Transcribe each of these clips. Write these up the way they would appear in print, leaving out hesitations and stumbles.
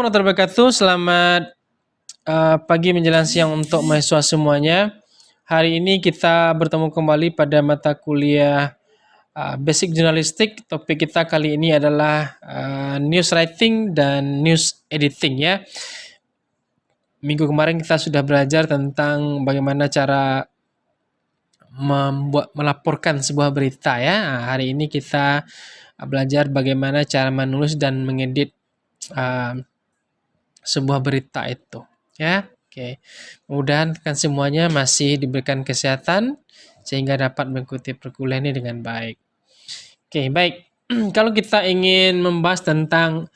warahmatullahi wabarakatuh. Selamat pagi menjelang siang untuk mahasiswa semuanya. Hari ini kita bertemu kembali pada mata kuliah Basic Jurnalistik. Topik kita kali ini adalah news writing dan news editing ya. Minggu kemarin kita sudah belajar tentang bagaimana cara melaporkan sebuah berita ya. Hari ini kita belajar bagaimana cara menulis dan mengedit sebuah berita itu ya. Oke, mudah-mudahan kan semuanya masih diberikan kesehatan sehingga dapat mengikuti perkuliahan ini dengan baik. Oke, baik. Kalau kita ingin membahas tentang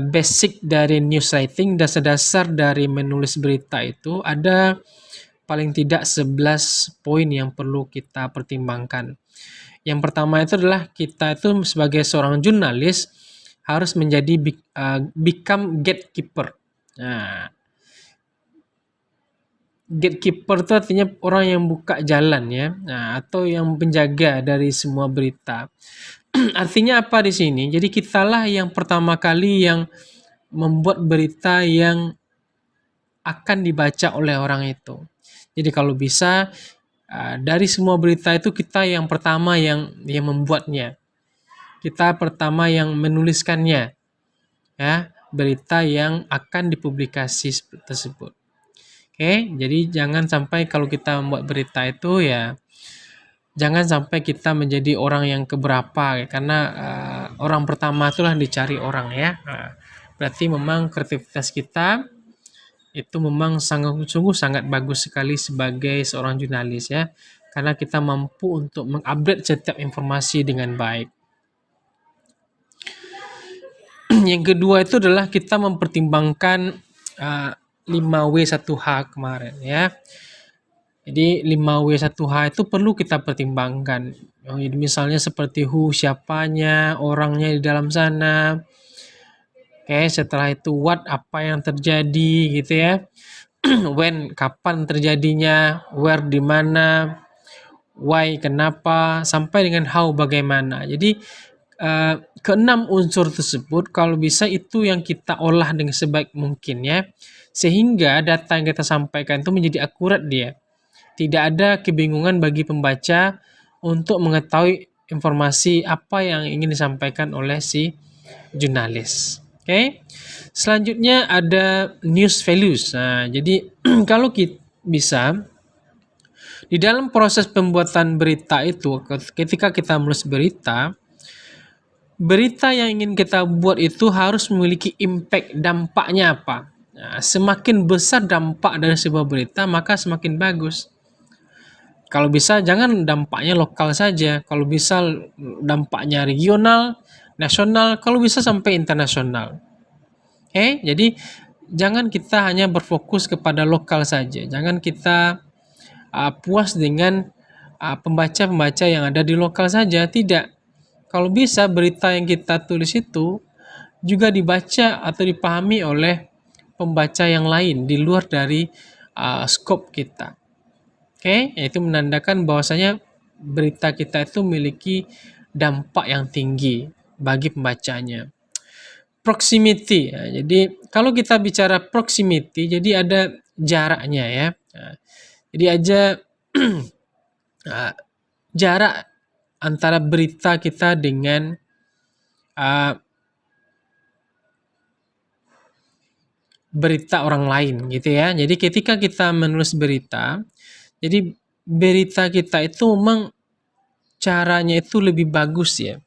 basic dari news writing, dasar-dasar dari menulis berita itu ada paling tidak 11 poin yang perlu kita pertimbangkan. Yang pertama itu adalah kita itu sebagai seorang jurnalis harus menjadi become gatekeeper. Nah, gatekeeper itu artinya orang yang buka jalan ya, atau yang penjaga dari semua berita. Artinya apa di sini? Jadi kitalah yang pertama kali yang membuat berita yang akan dibaca oleh orang itu. Jadi kalau bisa dari semua berita itu kita yang pertama yang membuatnya. Kita pertama yang menuliskannya. Ya, berita yang akan dipublikasi tersebut. Oke, jadi jangan sampai kalau kita membuat berita itu ya jangan sampai kita menjadi orang yang keberapa karena orang pertama itulah dicari orang ya. Berarti memang kreativitas kita itu memang sungguh sangat bagus sekali sebagai seorang jurnalis ya. Karena kita mampu untuk mengupdate setiap informasi dengan baik. Yang kedua itu adalah kita mempertimbangkan 5W1H kemarin ya. Jadi 5W1H itu perlu kita pertimbangkan. Jadi misalnya seperti who, siapanya, orangnya di dalam sana. Oke, setelah itu what, apa yang terjadi gitu ya. When, kapan terjadinya, where, di mana, why, kenapa, sampai dengan how, bagaimana. Jadi keenam unsur tersebut kalau bisa itu yang kita olah dengan sebaik mungkin ya. Sehingga data yang kita sampaikan itu menjadi akurat dia. Tidak ada kebingungan bagi pembaca untuk mengetahui informasi apa yang ingin disampaikan oleh si jurnalis. Oke. Selanjutnya ada news values. Nah, jadi kalau kita bisa di dalam proses pembuatan berita itu ketika kita menulis berita yang ingin kita buat itu harus memiliki impact, dampaknya apa. Nah, semakin besar dampak dari sebuah berita maka semakin bagus. Kalau bisa jangan dampaknya lokal saja, kalau bisa dampaknya regional, nasional, kalau bisa sampai internasional. Oke, jadi jangan kita hanya berfokus kepada lokal saja. Jangan kita puas dengan pembaca-pembaca yang ada di lokal saja. Tidak. Kalau bisa berita yang kita tulis itu juga dibaca atau dipahami oleh pembaca yang lain di luar dari skop kita. Oke, itu menandakan bahwasanya berita kita itu memiliki dampak yang tinggi bagi pembacanya. Proximity. Ya, jadi kalau kita bicara proximity, jadi ada jaraknya ya. Nah, jadi aja jarak antara berita kita dengan berita orang lain gitu ya. Jadi ketika kita menulis berita, jadi berita kita itu memang caranya itu lebih bagus ya.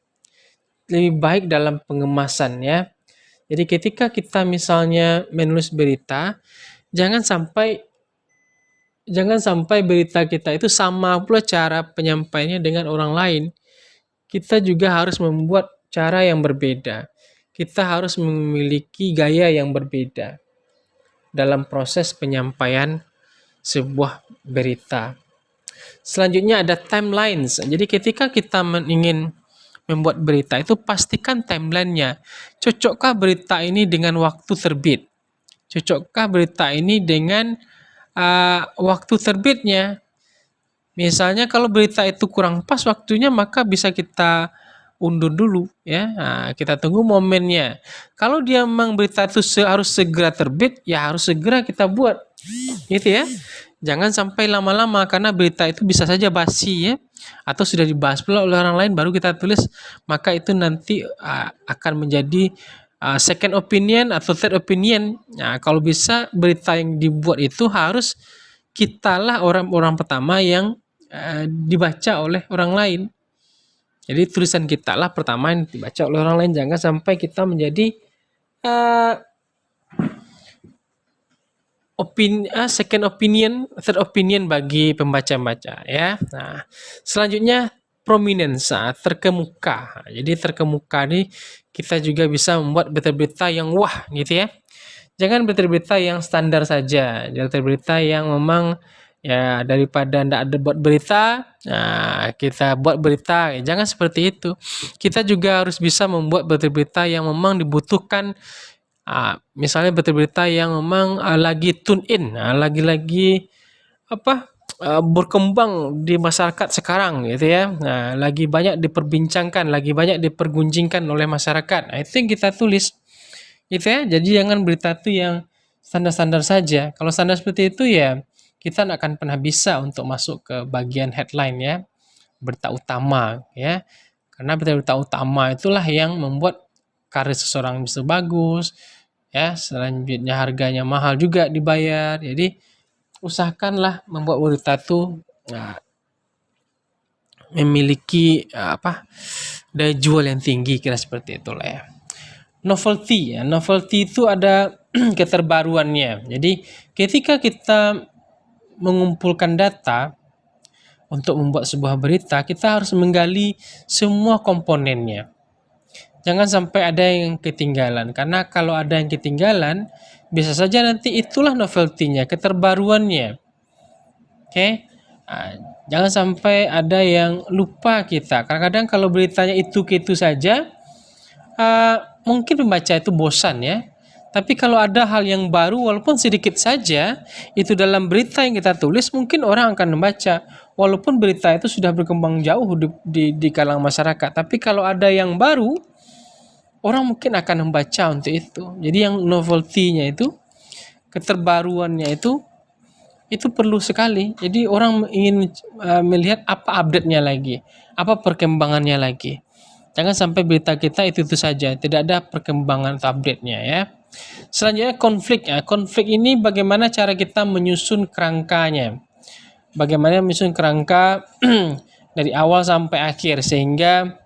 Lebih baik dalam pengemasan ya. Jadi ketika kita misalnya menulis berita, jangan sampai berita kita itu sama pula cara penyampaiannya dengan orang lain. Kita juga harus membuat cara yang berbeda. Kita harus memiliki gaya yang berbeda dalam proses penyampaian sebuah berita. Selanjutnya ada timelines. Jadi ketika kita ingin membuat berita itu pastikan timelinenya. Cocokkah berita ini dengan waktu terbit? Cocokkah berita ini dengan waktu terbitnya? Misalnya kalau berita itu kurang pas waktunya maka bisa kita undur dulu ya. Nah, kita tunggu momennya. Kalau dia memang berita itu harus segera terbit, ya harus segera kita buat. Gitu ya. Jangan sampai lama-lama karena berita itu bisa saja basi ya, atau sudah dibahas pula oleh orang lain baru kita tulis, maka itu nanti akan menjadi second opinion atau third opinion. Nah, kalau bisa berita yang dibuat itu harus kitalah orang-orang pertama yang dibaca oleh orang lain. Jadi tulisan kita lah pertama yang dibaca oleh orang lain, jangan sampai kita menjadi uh, second opinion, third opinion bagi pembaca-baca ya. Nah, selanjutnya prominence, terkemuka. Jadi terkemuka nih kita juga bisa membuat berita-berita yang wah gitu ya. Jangan berita-berita yang standar saja, berita-berita yang memang ya daripada ndak ada buat berita, nah kita buat berita, jangan seperti itu. Kita juga harus bisa membuat berita-berita yang memang dibutuhkan, misalnya berita-berita yang memang lagi tune in, lagi-lagi apa berkembang di masyarakat sekarang gitu ya. Nah, lagi banyak diperbincangkan, lagi banyak dipergunjingkan oleh masyarakat. Nah, itu yang kita tulis. Gitu ya. Jadi jangan berita itu yang standar-standar saja. Kalau standar seperti itu ya kita nggak akan pernah bisa untuk masuk ke bagian headline ya, berita utama ya. Karena berita utama itulah yang membuat karir seseorang bisa bagus ya, selanjutnya harganya mahal juga dibayar. Jadi usahakanlah membuat berita itu memiliki daya jual yang tinggi, kira seperti itulah ya. Novelty ya, novelty itu ada keterbaruannya. Jadi ketika kita mengumpulkan data untuk membuat sebuah berita, kita harus menggali semua komponennya. Jangan sampai ada yang ketinggalan, karena kalau ada yang ketinggalan, bisa saja nanti itulah novelty-nya, keterbaruannya. Oke? Nah, jangan sampai ada yang lupa kita. Kadang-kadang kalau beritanya itu saja, mungkin pembaca itu bosan ya. Tapi kalau ada hal yang baru walaupun sedikit saja itu dalam berita yang kita tulis, mungkin orang akan membaca walaupun berita itu sudah berkembang jauh di kalangan masyarakat. Tapi kalau ada yang baru, orang mungkin akan membaca untuk itu. Jadi yang novelty-nya itu, keterbaruannya itu perlu sekali. Jadi orang ingin melihat apa update-nya lagi, apa perkembangannya lagi. Jangan sampai berita kita itu saja, tidak ada perkembangan atau update-nya ya. Selanjutnya konflik ya. Konflik ini bagaimana cara kita menyusun kerangkanya. Bagaimana menyusun kerangka dari awal sampai akhir sehingga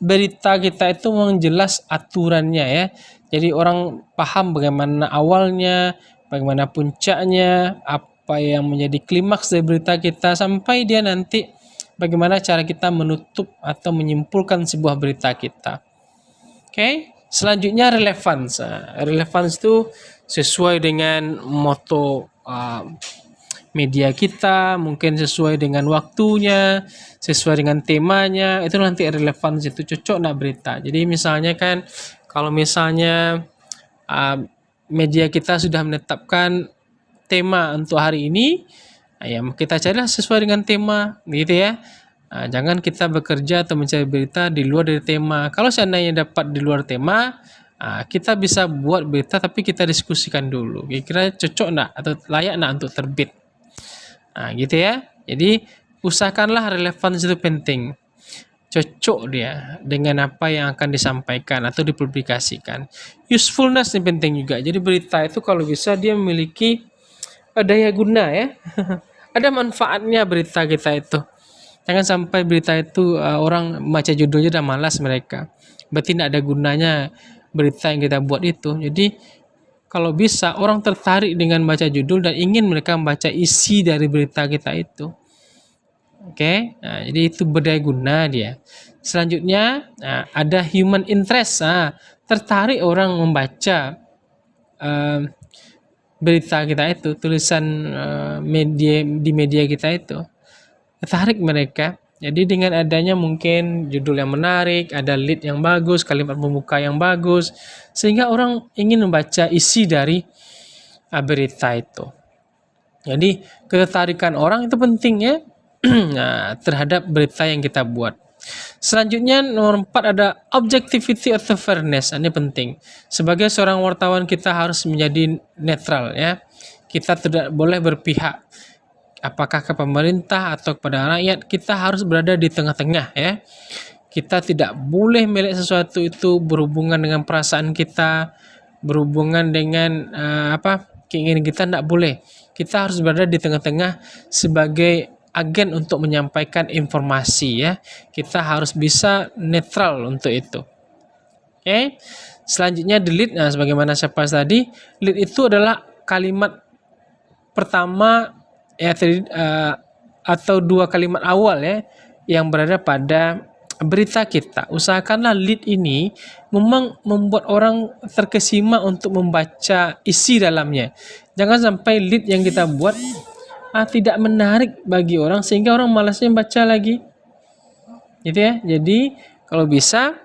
berita kita itu memang jelas aturannya ya. Jadi orang paham bagaimana awalnya, bagaimana puncaknya, apa yang menjadi klimaks dari berita kita sampai dia nanti bagaimana cara kita menutup atau menyimpulkan sebuah berita kita. Oke, selanjutnya relevance. Relevance itu sesuai dengan moto media kita, mungkin sesuai dengan waktunya, sesuai dengan temanya, itu nanti relevance itu cocok nak berita. Jadi misalnya kan, kalau misalnya media kita sudah menetapkan tema untuk hari ini, ya kita carilah sesuai dengan tema, gitu ya. Jangan kita bekerja atau mencari berita di luar dari tema. Kalau seandainya dapat di luar tema, kita bisa buat berita tapi kita diskusikan dulu. Kira-kira cocok enggak atau layak enggak untuk terbit. Gitu ya. Jadi usahakanlah relevansi itu penting. Cocok dia dengan apa yang akan disampaikan atau dipublikasikan. Usefulness ini penting juga. Jadi berita itu kalau bisa dia memiliki daya guna ya. Ada manfaatnya berita kita itu. Jangan sampai berita itu orang baca judulnya udah malas mereka. Berarti tidak ada gunanya berita yang kita buat itu. Jadi kalau bisa orang tertarik dengan baca judul dan ingin mereka membaca isi dari berita kita itu. Oke, jadi itu berdaya guna dia. Selanjutnya ada human interest. Tertarik orang membaca berita kita itu, tulisan media kita itu. Tertarik mereka. Jadi dengan adanya mungkin judul yang menarik, ada lead yang bagus, kalimat pembuka yang bagus, sehingga orang ingin membaca isi dari berita itu. Jadi ketertarikan orang itu penting ya terhadap berita yang kita buat. Selanjutnya nomor 4 ada objectivity atau fairness. Ini penting. Sebagai seorang wartawan kita harus menjadi netral ya. Kita tidak boleh berpihak apakah ke pemerintah atau kepada rakyat. Kita harus berada di tengah-tengah ya. Kita tidak boleh melihat sesuatu itu berhubungan dengan perasaan kita, berhubungan dengan keinginan kita, tidak boleh. Kita harus berada di tengah-tengah sebagai agen untuk menyampaikan informasi ya. Kita harus bisa netral untuk itu. Oke. Selanjutnya delete. Nah, sebagaimana saya bahas tadi, delete itu adalah kalimat pertama ya atau dua kalimat awal ya yang berada pada berita kita. Usahakanlah lead ini memang membuat orang terkesima untuk membaca isi dalamnya. Jangan sampai lead yang kita buat tidak menarik bagi orang sehingga orang malasnya baca lagi. Gitu ya. Jadi kalau bisa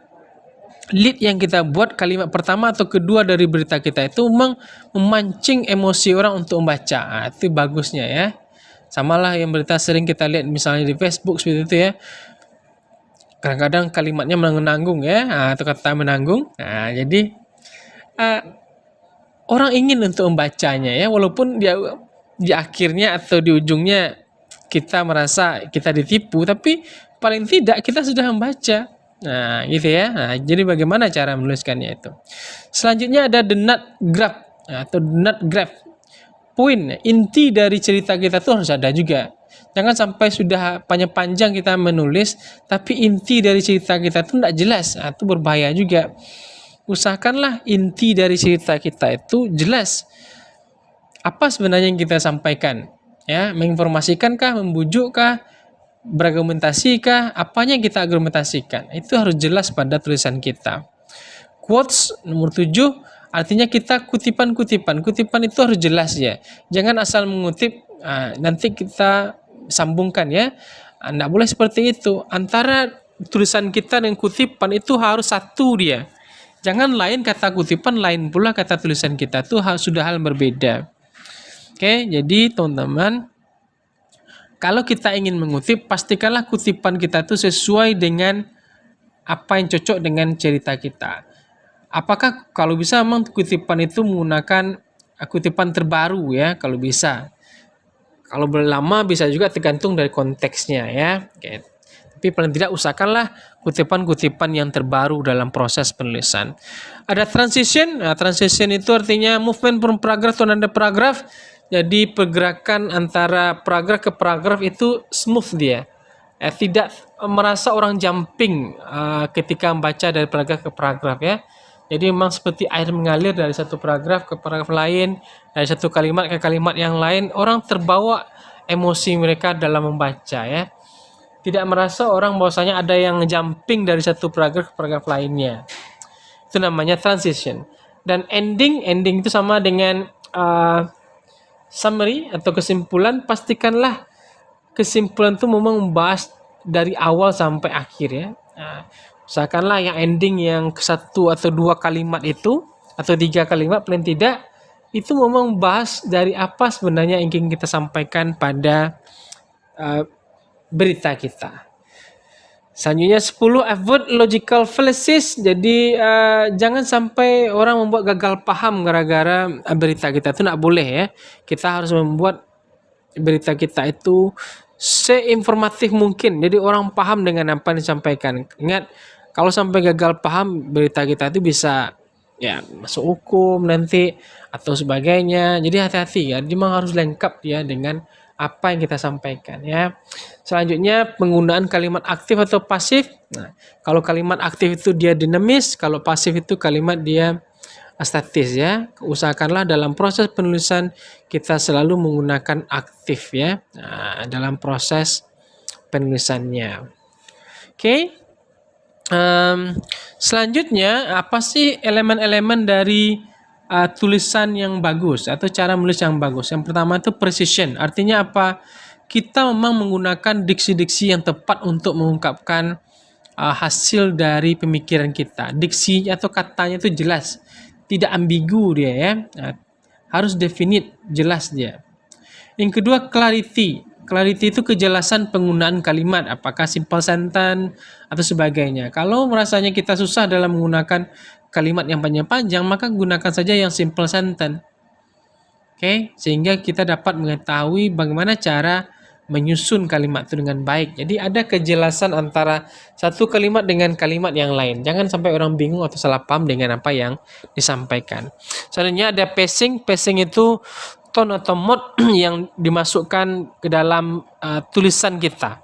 lead yang kita buat kalimat pertama atau kedua dari berita kita itu memang memancing emosi orang untuk membaca. Itu bagusnya ya. Samalah yang berita sering kita lihat misalnya di Facebook seperti itu ya. Kadang-kadang kalimatnya menanggung ya, atau kata menanggung. Nah, jadi orang ingin untuk membacanya ya, walaupun dia di akhirnya atau di ujungnya kita merasa kita ditipu, tapi paling tidak kita sudah membaca. Nah, gitu ya. Nah, jadi bagaimana cara menuliskannya itu? Selanjutnya ada the nut graph atau the nut graph. Poin inti dari cerita kita tuh harus ada juga. Jangan sampai sudah panjang-panjang kita menulis, tapi inti dari cerita kita itu tidak jelas. Itu berbahaya juga. Usahakanlah inti dari cerita kita itu jelas. Apa sebenarnya yang kita sampaikan? Ya, menginformasikankah, membujukkah, berargumentasikah? Apanya yang kita argumentasikan? Itu harus jelas pada tulisan kita. Quotes nomor 7, artinya kita kutipan-kutipan. Kutipan itu harus jelas ya. Jangan asal mengutip, nanti kita sambungkan ya. Tidak boleh seperti itu. Antara tulisan kita dan kutipan itu harus satu dia. Jangan lain kata kutipan, lain pula kata tulisan kita. Itu sudah hal berbeda. Oke, jadi teman-teman, kalau kita ingin mengutip, pastikanlah kutipan kita itu sesuai dengan apa yang cocok dengan cerita kita. Apakah kalau bisa memang kutipan itu menggunakan kutipan terbaru ya, kalau bisa. Kalau lama bisa juga tergantung dari konteksnya ya. Oke. Tapi paling tidak usahakanlah kutipan-kutipan yang terbaru dalam proses penulisan. Ada transition. Nah, transition itu artinya movement from paragraph to another paragraph. Jadi pergerakan antara paragraf ke paragraf itu smooth dia. Tidak merasa orang jumping ketika membaca dari paragraf ke paragraf ya. Jadi memang seperti air mengalir dari satu paragraf ke paragraf lain, dari satu kalimat ke kalimat yang lain, orang terbawa emosi mereka dalam membaca ya. Tidak merasa orang bahwasanya ada yang jumping dari satu paragraf ke paragraf lainnya. Itu namanya transition. Dan ending itu sama dengan summary atau kesimpulan. Pastikanlah kesimpulan itu memang membahas dari awal sampai akhir ya. Usahakanlah yang ending yang satu atau dua kalimat itu atau tiga kalimat paling tidak itu memang bahas dari apa sebenarnya yang ingin kita sampaikan pada berita kita. Selanjutnya 10, avoid logical fallacies. Jadi jangan sampai orang membuat gagal paham gara-gara berita kita itu tidak boleh ya. Kita harus membuat berita kita itu seinformatif mungkin. Jadi orang paham dengan apa yang disampaikan. Ingat, kalau sampai gagal paham berita kita itu bisa ya masuk hukum nanti atau sebagainya. Jadi hati-hati ya. Memang harus lengkap ya dengan apa yang kita sampaikan ya. Selanjutnya penggunaan kalimat aktif atau pasif. Nah, kalau kalimat aktif itu dia dinamis, kalau pasif itu kalimat dia statis ya. Usahakanlah dalam proses penulisan kita selalu menggunakan aktif ya. Nah, dalam proses penulisannya. Oke. Selanjutnya apa sih elemen-elemen dari tulisan yang bagus atau cara menulis yang bagus? Yang pertama itu precision. Artinya apa? Kita memang menggunakan diksi-diksi yang tepat untuk mengungkapkan hasil dari pemikiran kita. Diksi atau katanya itu jelas, tidak ambigu dia ya. Harus definite, jelas dia. Yang kedua clarity. Clarity itu kejelasan penggunaan kalimat, apakah simple sentence atau sebagainya. Kalau merasanya kita susah dalam menggunakan kalimat yang panjang-panjang, maka gunakan saja yang simple sentence. Oke, sehingga kita dapat mengetahui bagaimana cara menyusun kalimat itu dengan baik. Jadi ada kejelasan antara satu kalimat dengan kalimat yang lain. Jangan sampai orang bingung atau salah paham dengan apa yang disampaikan. Selanjutnya ada pacing. Pacing itu tone atau mood yang dimasukkan ke dalam tulisan kita,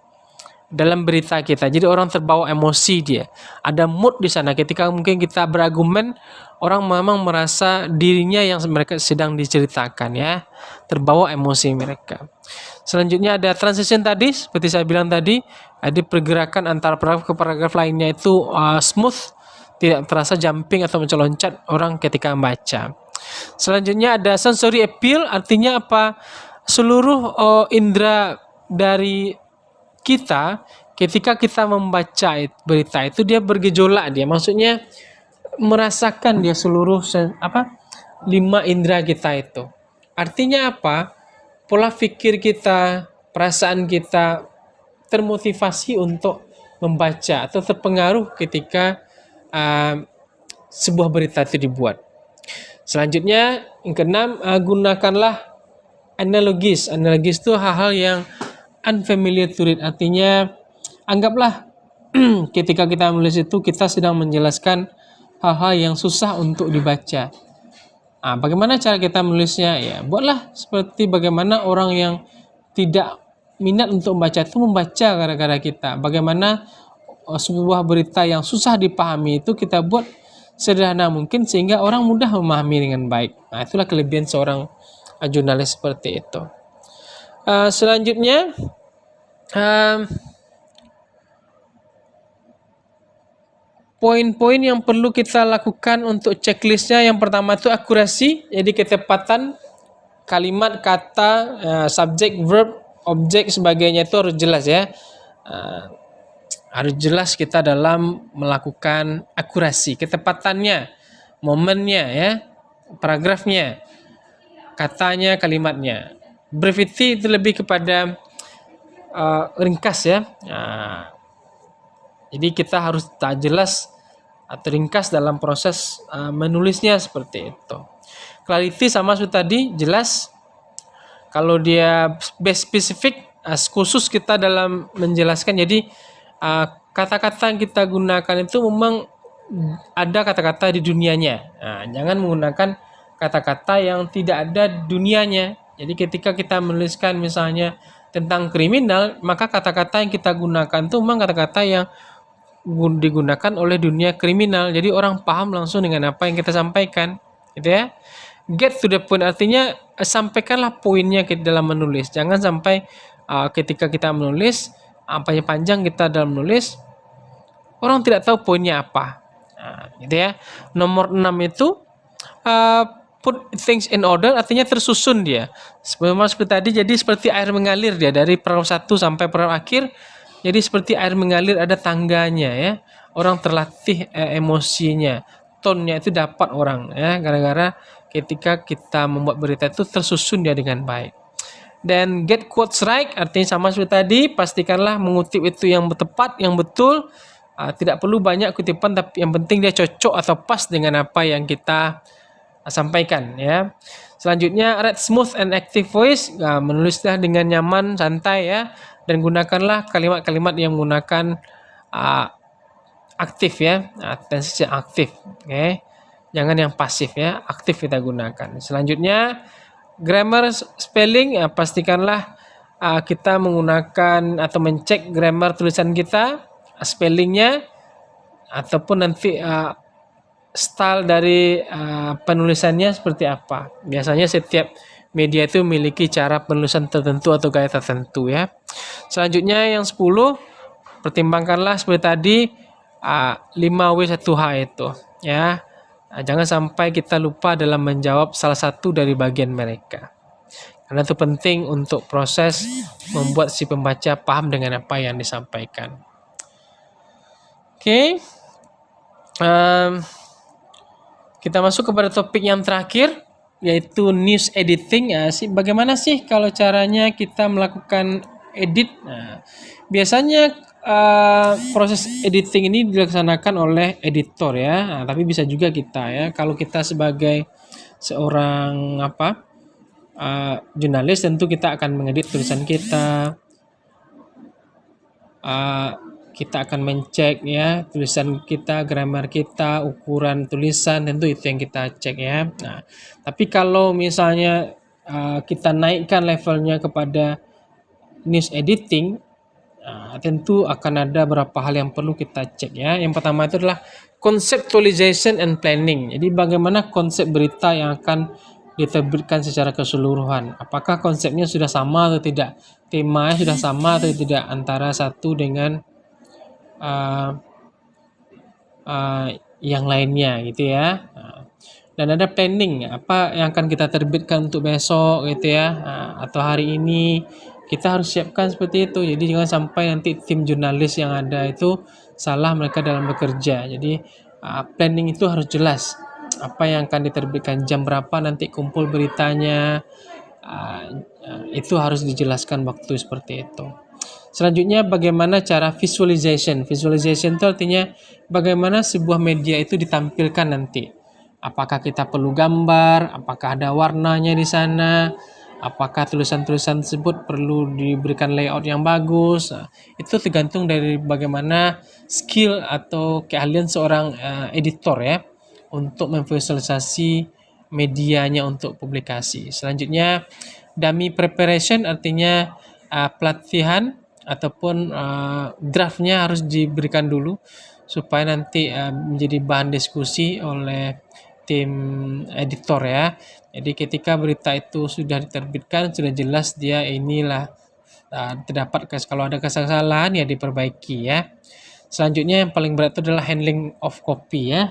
dalam berita kita. Jadi orang terbawa emosi dia. Ada mood di sana. Ketika mungkin kita berargumen, orang memang merasa dirinya yang mereka sedang diceritakan ya. Terbawa emosi mereka. Selanjutnya ada transition tadi, seperti saya bilang tadi, ada pergerakan antara paragraf ke paragraf lainnya itu smooth, tidak terasa jumping atau loncat orang ketika membaca. Selanjutnya ada sensory appeal, artinya apa? Seluruh indera dari kita ketika kita membaca berita itu dia bergejolak dia. Maksudnya merasakan dia seluruh 5 indera kita itu. Artinya apa? Pola pikir kita, perasaan kita termotivasi untuk membaca atau terpengaruh ketika sebuah berita itu dibuat. Selanjutnya yang keenam, gunakanlah analogis. Analogis itu hal-hal yang unfamiliar to read, artinya anggaplah ketika kita menulis itu kita sedang menjelaskan hal-hal yang susah untuk dibaca. Bagaimana cara kita menulisnya? Ya, buatlah seperti bagaimana orang yang tidak minat untuk membaca itu membaca gara-gara kita. Bagaimana sebuah berita yang susah dipahami itu kita buat sederhana mungkin sehingga orang mudah memahami dengan baik. Itulah kelebihan seorang jurnalis seperti itu. Selanjutnya poin-poin yang perlu kita lakukan untuk checklistnya, yang pertama itu akurasi, jadi ketepatan kalimat, kata, subjek, verb, objek, sebagainya itu harus jelas ya. Harus jelas kita dalam melakukan akurasi, ketepatannya, momennya ya, paragrafnya, katanya, kalimatnya. Brevity itu lebih kepada ringkas ya. Jadi kita harus tak jelas atau ringkas dalam proses menulisnya seperti itu. Clarity sama seperti tadi, jelas. Kalau dia base spesifik, khusus kita dalam menjelaskan. Jadi kata-kata yang kita gunakan itu memang ada kata-kata di dunianya. Jangan menggunakan kata-kata yang tidak ada dunianya. Jadi ketika kita menuliskan misalnya tentang kriminal, maka kata-kata yang kita gunakan itu memang kata-kata yang digunakan oleh dunia kriminal. Jadi orang paham langsung dengan apa yang kita sampaikan, gitu ya. Get to the point artinya sampaikanlah poinnya dalam menulis. Jangan sampai ketika kita menulis panjang kita dalam menulis, orang tidak tahu poinnya apa. Gitu ya. Nomor 6 itu put things in order, artinya tersusun dia. Seperti tadi, jadi seperti air mengalir dia dari paragraf 1 sampai paragraf akhir. Jadi seperti air mengalir, ada tangganya ya. Orang terlatih emosinya, tone-nya itu dapat orang ya, gara-gara ketika kita membuat berita itu tersusun dia dengan baik. Dan get quotes right, artinya sama seperti tadi, pastikanlah mengutip itu yang tepat, yang betul. Tidak perlu banyak kutipan, tapi yang penting dia cocok atau pas dengan apa yang kita sampaikan ya. Selanjutnya write smooth and active voice, menulislah dengan nyaman, santai ya, dan gunakanlah kalimat-kalimat yang menggunakan aktif ya, tensi aktif, oke. Jangan yang pasif ya, aktif kita gunakan. Selanjutnya grammar spelling, pastikanlah kita menggunakan atau mencek grammar tulisan kita, spellingnya, ataupun nanti style dari penulisannya seperti apa. Biasanya setiap media itu memiliki cara penulisan tertentu atau gaya tertentu ya. Selanjutnya yang 10, pertimbangkanlah seperti tadi 5W1H itu ya. Jangan sampai kita lupa dalam menjawab salah satu dari bagian mereka. Karena itu penting untuk proses membuat si pembaca paham dengan apa yang disampaikan. Oke. Kita masuk kepada topik yang terakhir. yaitu news editing. Bagaimana sih kalau caranya kita melakukan edit? Nah, biasanya proses editing ini dilaksanakan oleh editor ya. Nah, tapi bisa juga kita ya. Kalau kita sebagai seorang jurnalis, tentu kita akan mengedit tulisan kita. Uh, kita akan mencek ya tulisan kita, grammar kita, ukuran tulisan, tentu itu yang kita cek ya. Nah, tapi kalau misalnya kita naikkan levelnya kepada news editing, tentu akan ada beberapa hal yang perlu kita cek ya. Yang pertama itu adalah conceptualization and planning. Jadi bagaimana konsep berita yang akan diterbitkan secara keseluruhan. Apakah konsepnya sudah sama atau tidak? Temanya sudah sama atau tidak antara satu dengan uh, uh, yang lainnya gitu ya. Dan ada planning apa yang akan kita terbitkan untuk besok gitu ya, atau hari ini kita harus siapkan seperti itu. Jadi jangan sampai nanti tim jurnalis yang ada itu salah mereka dalam bekerja. Jadi planning itu harus jelas, apa yang akan diterbitkan, jam berapa nanti kumpul beritanya, itu harus dijelaskan waktu seperti itu. Selanjutnya bagaimana cara visualization. Visualization itu artinya bagaimana sebuah media itu ditampilkan nanti. Apakah kita perlu gambar, apakah ada warnanya di sana, apakah tulisan-tulisan tersebut perlu diberikan layout yang bagus. Itu tergantung dari bagaimana skill atau keahlian seorang editor ya untuk memvisualisasi medianya untuk publikasi. Selanjutnya dummy preparation artinya pelatihan ataupun draftnya harus diberikan dulu supaya nanti menjadi bahan diskusi oleh tim editor ya. Jadi ketika berita itu sudah diterbitkan, sudah jelas dia inilah terdapat kalau ada kesalahan ya diperbaiki ya. Selanjutnya yang paling berat itu adalah handling of copy ya.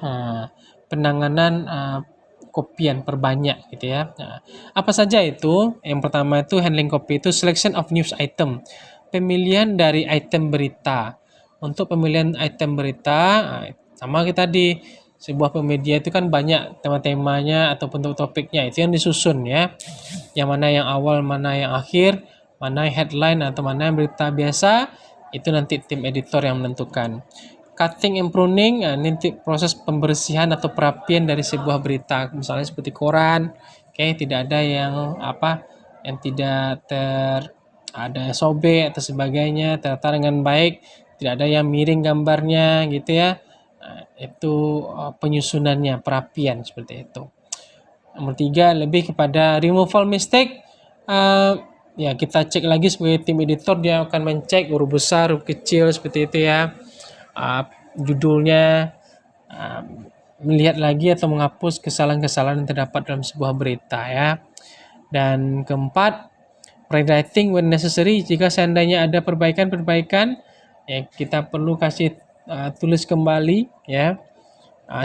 Penanganan kopian perbanyak gitu ya. Apa saja itu? Yang pertama itu handling copy itu selection of news item. Pemilihan dari item berita. Untuk pemilihan item berita sama kita di sebuah media itu kan banyak tema-temanya ataupun topiknya, itu yang disusun ya. Yang mana yang awal, mana yang akhir, mana yang headline atau mana yang berita biasa, itu nanti tim editor yang menentukan. Cutting and pruning, nanti proses pembersihan atau perapian dari sebuah berita, misalnya seperti koran, tidak ada yang yang tidak ada sobek atau sebagainya, tertata dengan baik, tidak ada yang miring gambarnya gitu ya. Itu penyusunannya, perapian seperti itu. Nomor 3 lebih kepada removal mistake. Ya kita cek lagi sebagai tim editor, dia akan mencek huruf besar, huruf kecil seperti itu ya. Judulnya, melihat lagi atau menghapus kesalahan-kesalahan yang terdapat dalam sebuah berita ya. Dan keempat, rewriting when necessary. Jika seandainya ada perbaikan-perbaikan, ya kita perlu kasih tulis kembali ya,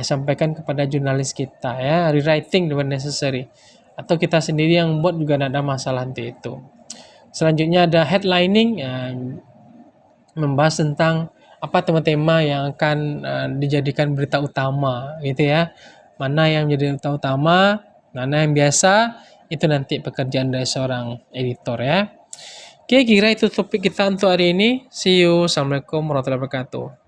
sampaikan kepada jurnalis kita ya, rewriting when necessary, atau kita sendiri yang membuat juga tidak ada masalah nanti itu. Selanjutnya ada headlining, membahas tentang apa tema-tema yang akan dijadikan berita utama gitu ya, mana yang menjadi berita utama, mana yang biasa, itu nanti pekerjaan dari seorang editor ya. Oke, kira itu topik kita untuk hari ini. See you. Assalamualaikum warahmatullahi wabarakatuh.